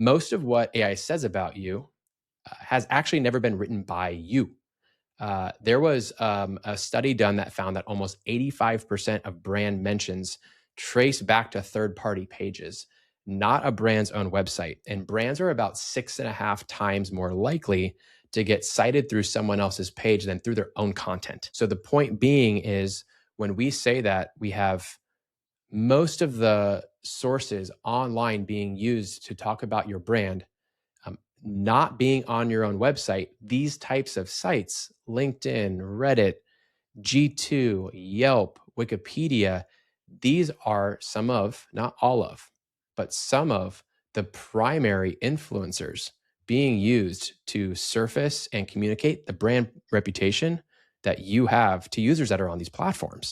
Most of what AI says about you has actually never been written by you. There was a study done that found that almost 85% of brand mentions trace back to third party pages, not a brand's own website. And brands are about 6.5 times more likely to get cited through someone else's page than through their own content. So the point being is when we say that we have most of the sources online being used to talk about your brand, not being on your own website, these types of sites, LinkedIn, Reddit, G2, Yelp, Wikipedia, these are some of, not all of, but some of the primary influencers being used to surface and communicate the brand reputation that you have to users that are on these platforms.